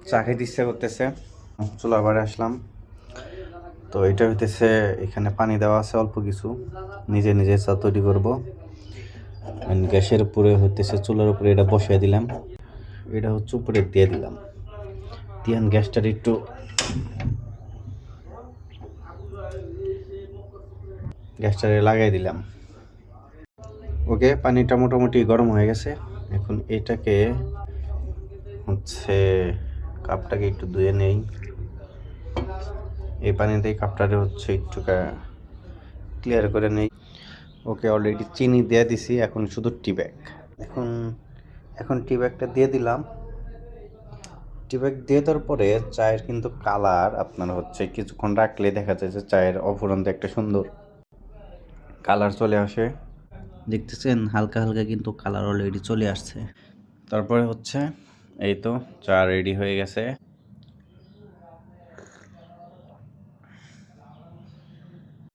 চা খেতে ইচ্ছা করতেছে, চুলা বাড়ি আসলাম। তো এটা হইতেছে, এখানে পানি দেওয়া আছে অল্প কিছু, নিজে নিজে চা তৈরি করবো। গ্যাসের উপরে হইতেছে, চুলার উপরে এটা বসিয়ে দিলাম, এটা হচ্ছে উপরে দিয়ে দিলাম, দিয়ে গ্যাসটার একটু গ্যাসটারে লাগাই দিলাম। ওকে, পানিটা মোটামুটি গরম হয়ে গেছে। এখন এটাকে হচ্ছে কাপটাকে একটু ধুয়ে নেই, এই পানিতেই কাপটারে হচ্ছে একটু ক্লিয়ার করে নেই। ওকে, অলরেডি চিনি দিয়ে দিছি, এখন শুধু টি ব্যাগ। এখন এখন টি ব্যাগটা দিয়ে দিলাম। টি ব্যাগ দিয়ে দেওয়ার পরে চায়ের কিন্তু কালার আপনার হচ্ছে কিছুক্ষণ রাখলে দেখা যায় যে চায়ের অফুরন্ত একটা সুন্দর কালার চলে আসে। দেখতেছেন হালকা হালকা কিন্তু কালার অলরেডি চলে আসছে। তারপরে হচ্ছে এই তো চা রেডি হয়ে গেছে।